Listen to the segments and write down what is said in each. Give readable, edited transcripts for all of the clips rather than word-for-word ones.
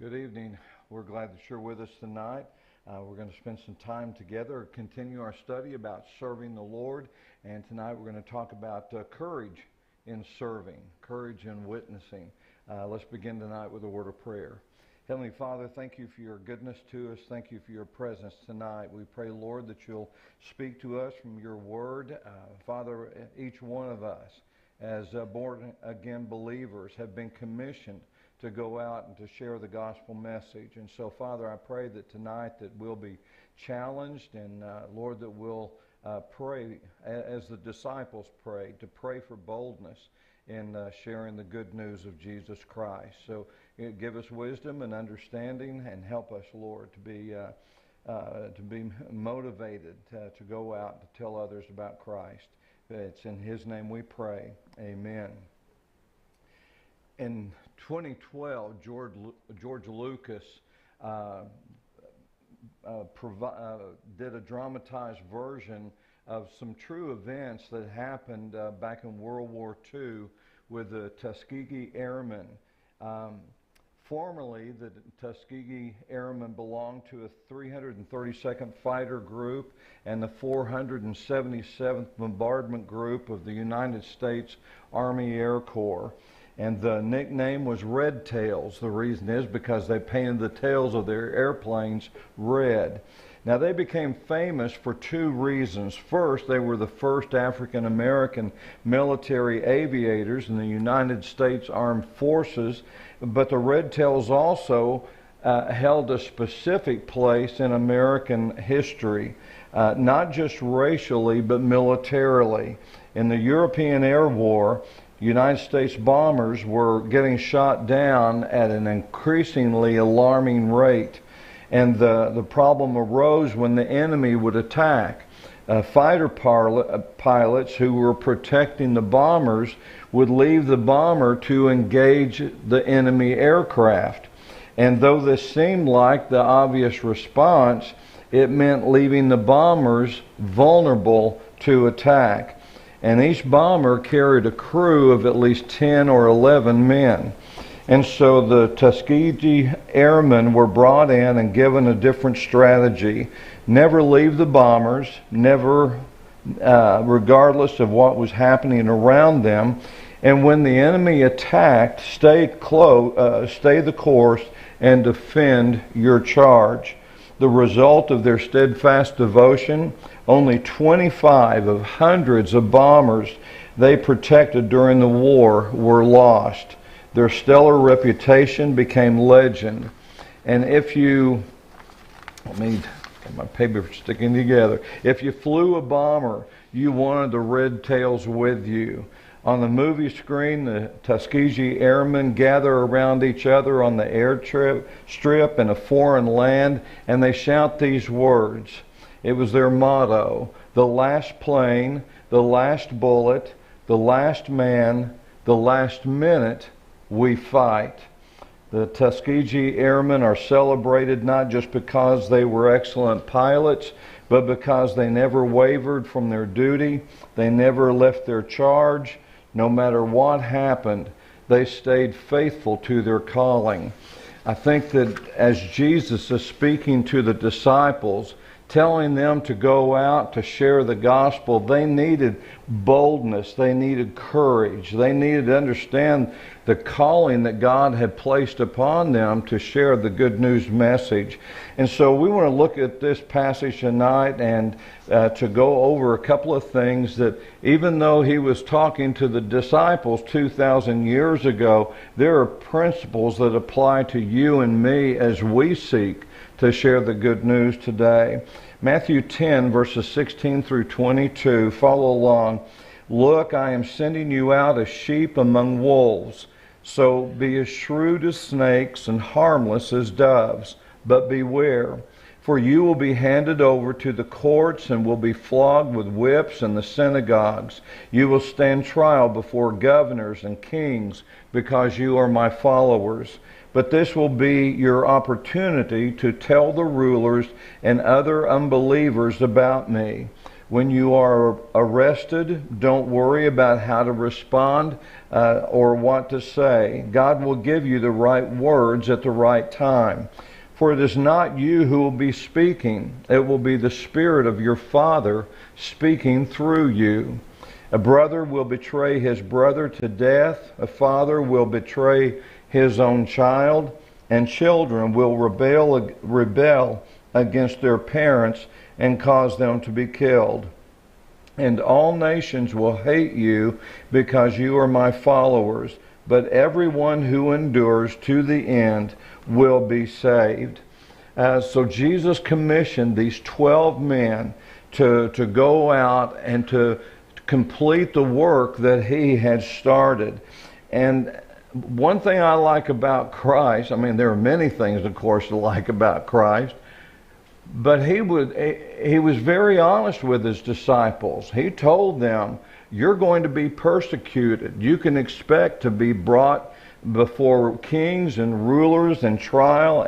Good evening. We're glad that you're with us tonight. We're going to spend some time together, continue our study about serving the Lord. And tonight we're going to talk about courage in serving, courage in witnessing. Let's begin tonight with a word of prayer. Heavenly Father, thank you for your goodness to us. Thank you for your presence tonight. We pray, Lord, that you'll speak to us from your word. Father, each one of us, as born-again believers, have been commissioned to go out and to share the gospel message. And so, Father, I pray that tonight that we'll be challenged and, Lord, that we'll pray as the disciples prayed, to pray for boldness in sharing the good news of Jesus Christ. So give us wisdom and understanding and help us, Lord, to be motivated to go out to tell others about Christ. It's in His name we pray. Amen. In 2012, George Lucas did a dramatized version of some true events that happened back in World War II with the Tuskegee Airmen. Formerly, the Tuskegee Airmen belonged to a 332nd Fighter Group and the 477th Bombardment Group of the United States Army Air Corps. And the nickname was Red Tails. The reason is because they painted the tails of their airplanes red. Now, they became famous for two reasons. First, they were the first African American military aviators in the United States Armed Forces, but the Red Tails also held a specific place in American history, not just racially, but militarily. In the European Air War, United States bombers were getting shot down at an increasingly alarming rate. And the problem arose when the enemy would attack. Fighter pilots who were protecting the bombers would leave the bomber to engage the enemy aircraft. And though this seemed like the obvious response, it meant leaving the bombers vulnerable to attack. And each bomber carried a crew of at least 10 or 11 men. And so the Tuskegee Airmen were brought in and given a different strategy. Never leave the bombers, never, regardless of what was happening around them. And when the enemy attacked, stay the course and defend your charge. The result of their steadfast devotion, only 25 of hundreds of bombers they protected during the war were lost. Their stellar reputation became legend. And if you, let me get my paper sticking together. If you flew a bomber, you wanted the Red Tails with you. On the movie screen, the Tuskegee Airmen gather around each other on the airstrip in a foreign land, and they shout these words. It was their motto: the last plane, the last bullet, the last man, the last minute, we fight. The Tuskegee Airmen are celebrated not just because they were excellent pilots, but because they never wavered from their duty. They never left their charge. No matter what happened, they stayed faithful to their calling. I think that as Jesus is speaking to the disciples, telling them to go out to share the gospel, they needed boldness, they needed courage, they needed to understand the calling that God had placed upon them to share the good news message. And so we want to look at this passage tonight and to go over a couple of things that even though he was talking to the disciples 2,000 years ago, there are principles that apply to you and me as we seek to share the good news today. Matthew 10, verses 16 through 22. Follow along. Look, I am sending you out as sheep among wolves. So be as shrewd as snakes and harmless as doves. But beware, for you will be handed over to the courts and will be flogged with whips in the synagogues. You will stand trial before governors and kings because you are my followers. But this will be your opportunity to tell the rulers and other unbelievers about me. When you are arrested, don't worry about how to respond or what to say. God will give you the right words at the right time. For it is not you who will be speaking. It will be the Spirit of your Father speaking through you. A brother will betray his brother to death. A father will betray his own child. And children will rebel against their parents and cause them to be killed. And all nations will hate you because you are my followers. But everyone who endures to the end will be saved. So Jesus commissioned these 12 men to go out and to complete the work that he had started. And one thing I like about Christ, I mean, there are many things, of course, to like about Christ, but he was very honest with his disciples. He told them, you're going to be persecuted. You can expect to be brought before kings and rulers and trial.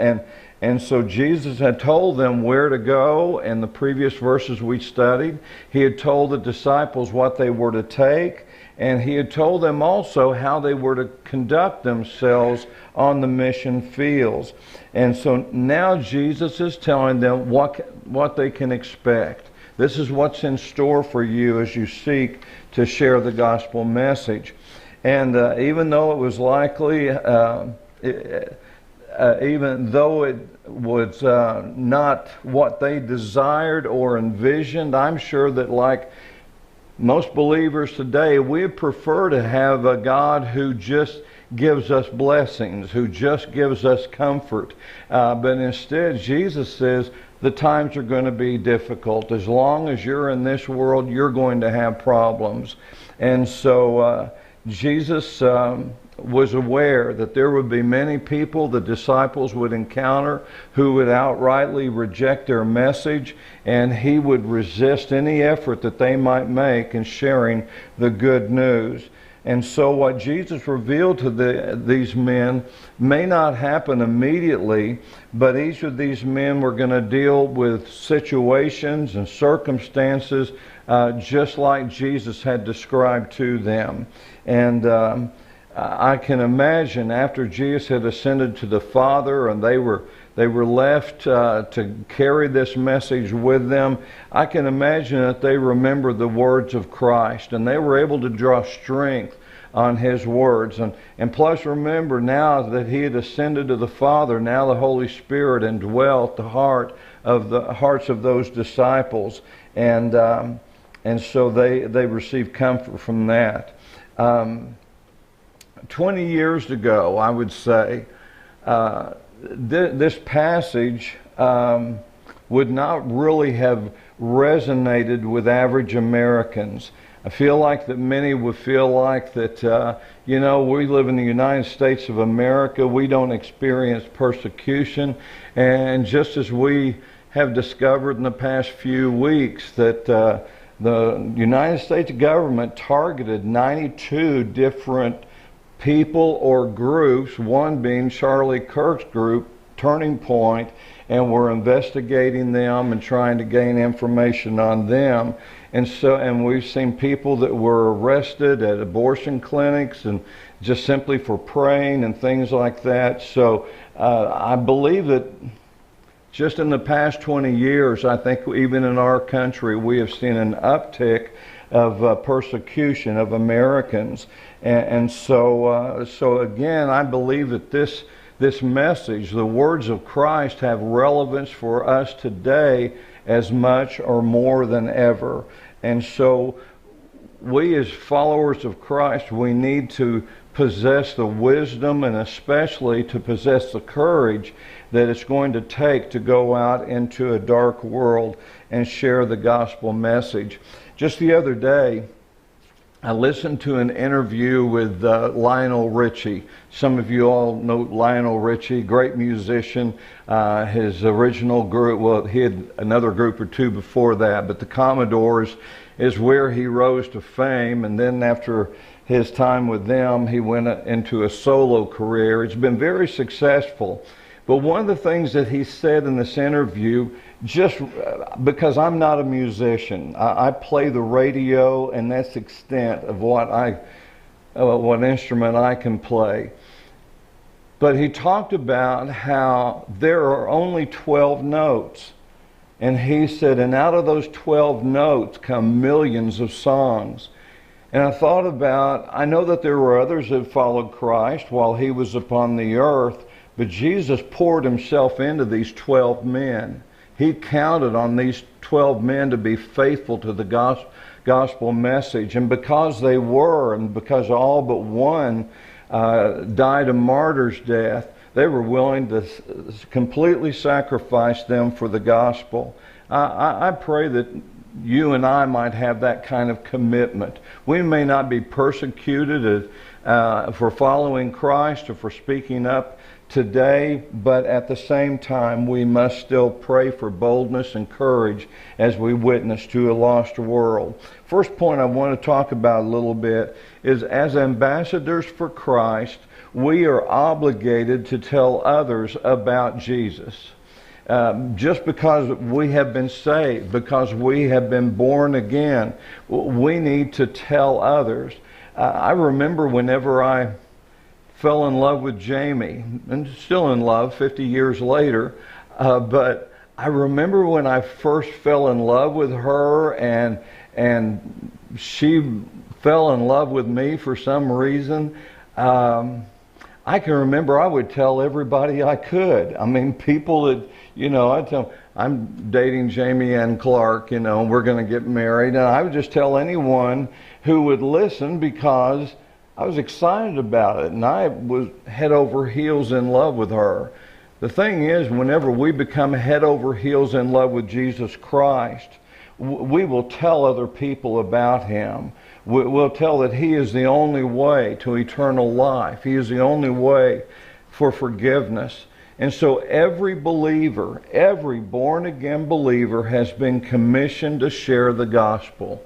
And so Jesus had told them where to go in the previous verses we studied. He had told the disciples what they were to take. And he had told them also how they were to conduct themselves on the mission fields. And so now Jesus is telling them what they can expect. This is what's in store for you as you seek to share the gospel message. And even though it was likely, even though it was not what they desired or envisioned, I'm sure that like most believers today, we prefer to have a God who just gives us blessings, who just gives us comfort. But instead, Jesus says the times are going to be difficult. As long as you're in this world, you're going to have problems. And so Jesus was aware that there would be many people the disciples would encounter who would outrightly reject their message, and he would resist any effort that they might make in sharing the good news. And so what Jesus revealed to these men may not happen immediately, but each of these men were going to deal with situations and circumstances just like Jesus had described to them. And I can imagine after Jesus had ascended to the Father and they were left to carry this message with them, I can imagine that they remembered the words of Christ and they were able to draw strength on his words. And plus remember, now that he had ascended to the Father, now the Holy Spirit indwelt the hearts of those disciples, and so they received comfort from that. 20 years ago, I would say, this passage would not really have resonated with average Americans. I feel like that many would feel like that, we live in the United States of America, we don't experience persecution, and just as we have discovered in the past few weeks that the United States government targeted 92 different people or groups, one being Charlie Kirk's group, Turning Point, and we're investigating them and trying to gain information on them. And we've seen people that were arrested at abortion clinics and just simply for praying and things like that. So I believe that just in the past 20 years, I think even in our country, we have seen an uptick of persecution of Americans. And so again, I believe that this message, the words of Christ, have relevance for us today as much or more than ever. And so we as followers of Christ, we need to possess the wisdom and especially to possess the courage that it's going to take to go out into a dark world and share the gospel message. Just the other day, I listened to an interview with Lionel Richie. Some of you all know Lionel Richie, great musician. His original group, well, he had another group or two before that, but the Commodores is where he rose to fame. And then after his time with them, he went into a solo career. It's been very successful. But one of the things that he said in this interview, just because I'm not a musician, I play the radio, and that's the extent of what instrument I can play. But he talked about how there are only 12 notes. And he said, and out of those 12 notes come millions of songs. And I thought about, I know that there were others that followed Christ while he was upon the earth, but Jesus poured himself into these 12 men. He counted on these 12 men to be faithful to the gospel message. And because they were, and because all but one died a martyr's death, they were willing to completely sacrifice them for the gospel. I pray that you and I might have that kind of commitment. We may not be persecuted for following Christ or for speaking up today, but at the same time we must still pray for boldness and courage as we witness to a lost world. First point I want to talk about a little bit is, as ambassadors for Christ, we are obligated to tell others about Jesus. Just because we have been saved, because we have been born again, we need to tell others. I remember whenever I fell in love with Jamie, and still in love 50 years later, but I remember when I first fell in love with her, and she fell in love with me for some reason. I can remember I would tell everybody I could. I mean, people that, I'd tell them, I'm dating Jamie Ann Clark, and we're going to get married. And I would just tell anyone who would listen, because I was excited about it, and I was head over heels in love with her. The thing is, whenever we become head over heels in love with Jesus Christ, we will tell other people about him. We'll tell that he is the only way to eternal life. He is the only way for forgiveness. And so every believer, every born-again believer has been commissioned to share the gospel.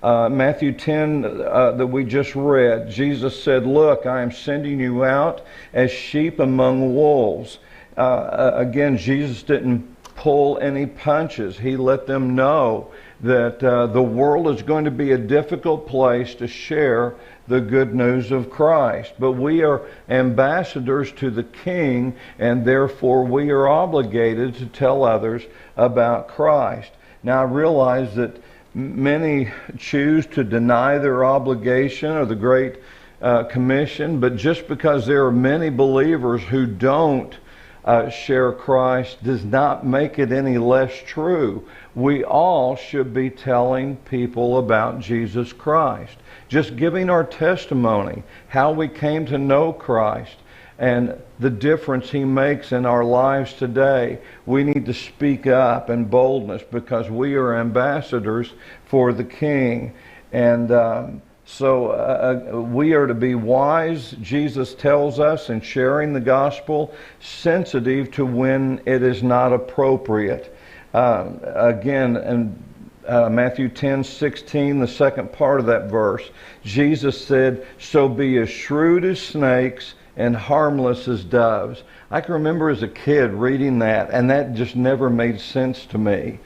Matthew 10 that we just read, Jesus said, "Look, I am sending you out as sheep among wolves." Again, Jesus didn't pull any punches. He let them know that the world is going to be a difficult place to share the good news of Christ. But we are ambassadors to the King, and therefore we are obligated to tell others about Christ. Now, I realize that many choose to deny their obligation or the Great Commission, but just because there are many believers who don't share Christ does not make it any less true. We all should be telling people about Jesus Christ, just giving our testimony, how we came to know Christ and the difference he makes in our lives today. We need to speak up in boldness because we are ambassadors for the King. And so we are to be wise, Jesus tells us, in sharing the gospel, sensitive to when it is not appropriate. Again, in Matthew 10:16, the second part of that verse, Jesus said, "So be as shrewd as snakes and harmless as doves." I can remember as a kid reading that, and that just never made sense to me.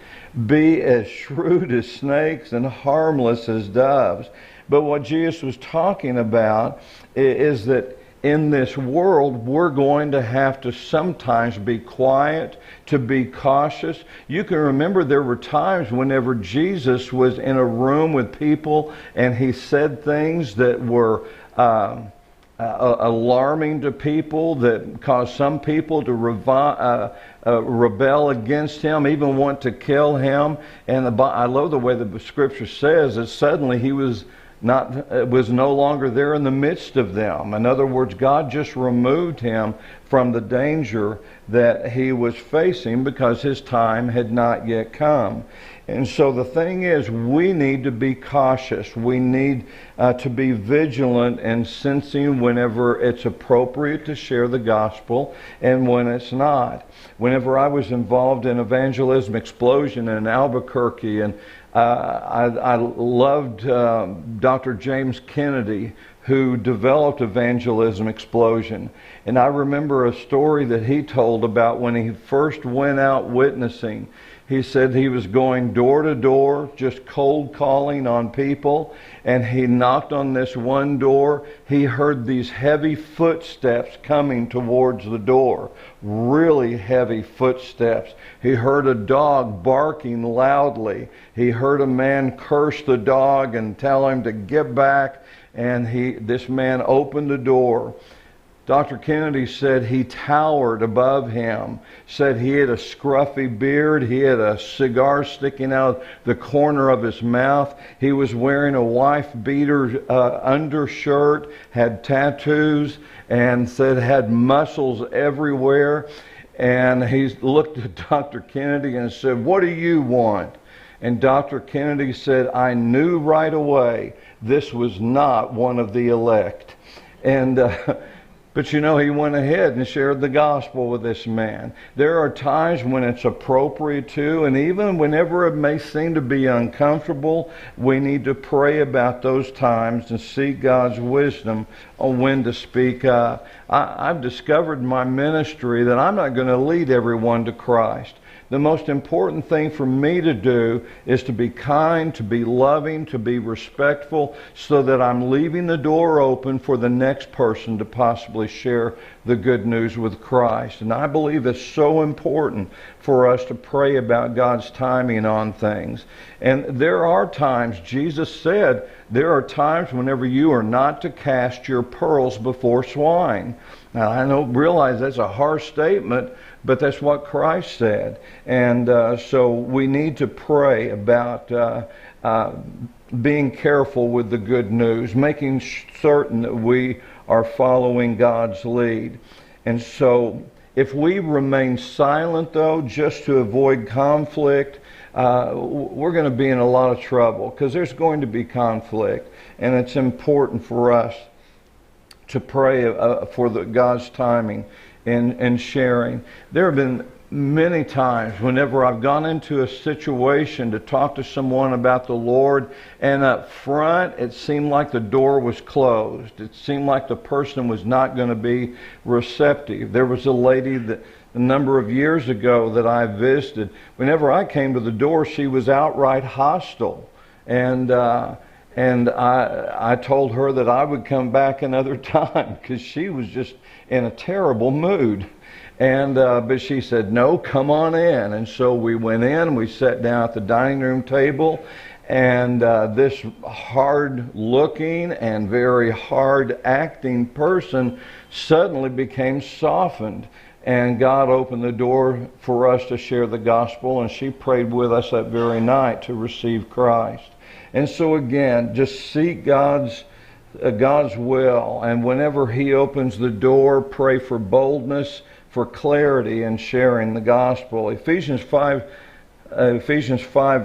Be as shrewd as snakes and harmless as doves. But what Jesus was talking about is that in this world, we're going to have to sometimes be quiet, to be cautious. You can remember there were times whenever Jesus was in a room with people and he said things that were alarming to people, that caused some people to rebel against him, even want to kill him. And I love the way the scripture says that suddenly he was no longer there in the midst of them. In other words, God just removed him from the danger that he was facing because his time had not yet come. And so the thing is, we need to be cautious. We need to be vigilant and sensing whenever it's appropriate to share the gospel and when it's not. Whenever I was involved in Evangelism Explosion in Albuquerque, and I loved Dr. James Kennedy, who developed Evangelism Explosion. And I remember a story that he told about when he first went out witnessing. He said he was going door to door, just cold calling on people, and he knocked on this one door. He heard these heavy footsteps coming towards the door, really heavy footsteps. He heard a dog barking loudly. He heard a man curse the dog and tell him to get back, and this man opened the door. Dr. Kennedy said he towered above him, said he had a scruffy beard, he had a cigar sticking out the corner of his mouth, he was wearing a wife-beater undershirt, had tattoos, and said had muscles everywhere. And he looked at Dr. Kennedy and said, "What do you want?" And Dr. Kennedy said, "I knew right away this was not one of the elect." And but you know, he went ahead and shared the gospel with this man. There are times when it's appropriate to, and even whenever it may seem to be uncomfortable, we need to pray about those times and seek God's wisdom on when to speak up. I've discovered in my ministry that I'm not going to lead everyone to Christ. The most important thing for me to do is to be kind, to be loving, to be respectful, so that I'm leaving the door open for the next person to possibly share the good news with Christ. And I believe it's so important for us to pray about God's timing on things. And there are times, Jesus said, there are times whenever you are not to cast your pearls before swine. Now, I realize that's a harsh statement, but that's what Christ said. And so we need to pray about being careful with the good news, making certain that we are following God's lead. And so if we remain silent, though, just to avoid conflict, we're going to be in a lot of trouble, because there's going to be conflict. And it's important for us to pray for God's timing in sharing. There have been many times whenever I've gone into a situation to talk to someone about the Lord, and up front it seemed like the door was closed. It seemed like the person was not going to be receptive. There was a lady that a number of years ago that I visited. Whenever I came to the door, she was outright hostile. And I told her that I would come back another time, because she was just in a terrible mood. And but she said, "No, come on in." And so we went in, we sat down at the dining room table, and this hard-looking and very hard-acting person suddenly became softened. And God opened the door for us to share the gospel, and she prayed with us that very night to receive Christ. And so again, just seek God's will, and whenever He opens the door, pray for boldness, for clarity in sharing the gospel. Ephesians 5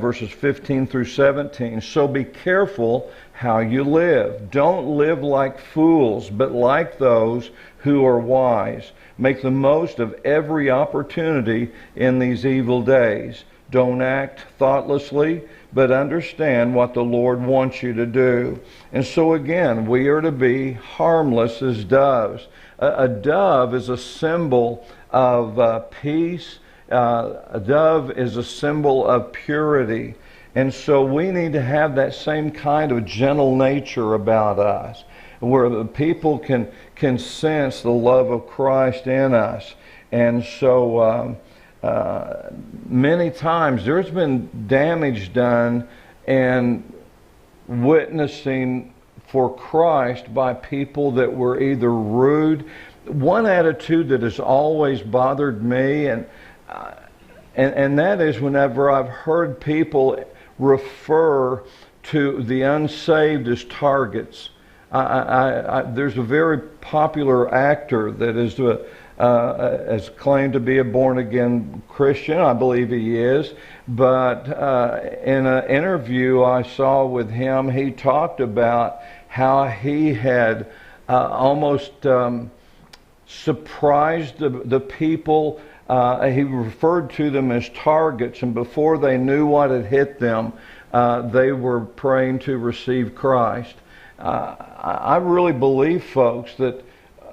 verses 15 through 17. So be careful how you live. Don't live like fools, but like those who are wise. Make the most of every opportunity in these evil days. Don't act thoughtlessly, but understand what the Lord wants you to do. And so again, we are to be harmless as doves. A dove is a symbol of peace. A dove is a symbol of purity. And so we need to have that same kind of gentle nature about us, where the people can sense the love of Christ in us. And so many times there's been damage done in witnessing for Christ by people that were either rude. One attitude that has always bothered me, and that is whenever I've heard people refer to the unsaved as targets. There's a very popular actor that is has claimed to be a born-again Christian. I believe he is. But in an interview I saw with him, he talked about how he had almost surprised the people. He referred to them as targets, and before they knew what had hit them, they were praying to receive Christ. I really believe, folks, that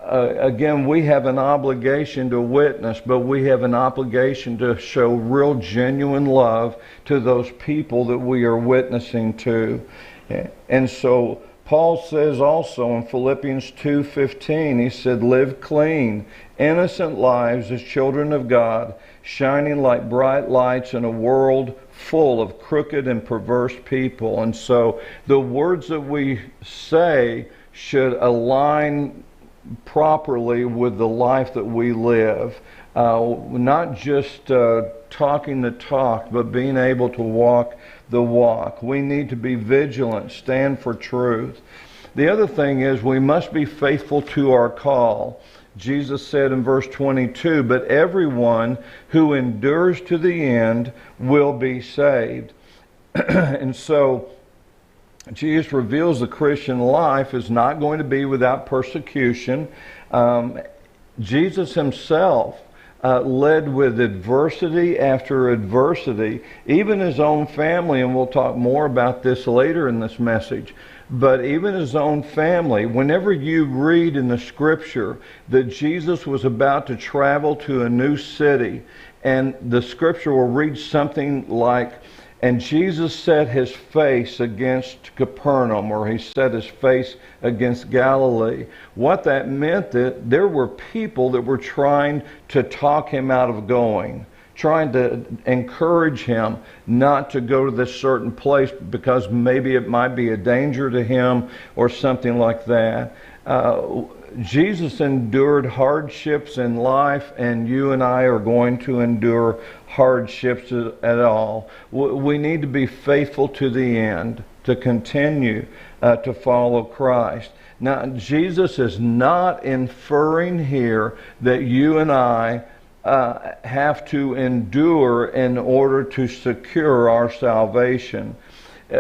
again, we have an obligation to witness, but we have an obligation to show real, genuine love to those people that we are witnessing to. And so Paul says also in Philippians 2:15, he said, live clean, innocent lives as children of God, shining like bright lights in a world full of crooked and perverse people. And so the words that we say should align properly with the life that we live. Not just talking the talk, but being able to walk the walk. We need to be vigilant, stand for truth. The other thing is we must be faithful to our call. Jesus said in verse 22, but everyone who endures to the end will be saved. And so Jesus reveals the Christian life is not going to be without persecution. Jesus himself led with adversity after adversity, even his own family, and we'll talk more about this later in this message, but even his own family. Whenever you read in the scripture that Jesus was about to travel to a new city, and the scripture will read something like, and Jesus set his face against Capernaum, or he set his face against Galilee. What that meant that there were people that were trying to talk him out of going, trying to encourage him not to go to this certain place because maybe it might be a danger to him or something like that. Jesus endured hardships in life, and you and I are going to endure hardships at all. We need to be faithful to the end, to continue to follow Christ. Now, Jesus is not inferring here that you and I have to endure in order to secure our salvation.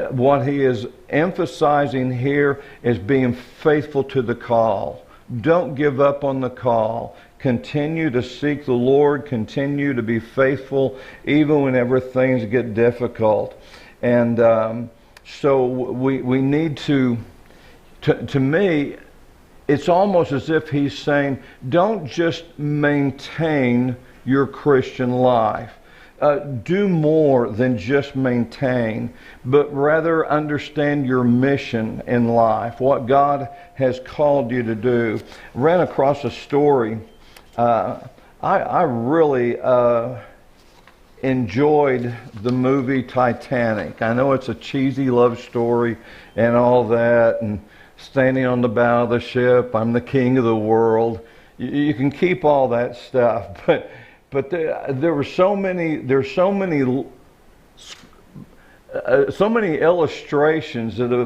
What he is emphasizing here is being faithful to the call. Don't give up on the call. Continue to seek the Lord. Continue to be faithful even whenever things get difficult. And so we need to me, it's almost as if he's saying, don't just maintain your Christian life. Do more than just maintain, but rather understand your mission in life, what God has called you to do. Ran across a story. I really enjoyed the movie Titanic. I know it's a cheesy love story and all that, and standing on the bow of the ship, I'm the king of the world. You can keep all that stuff, but there were so many illustrations that have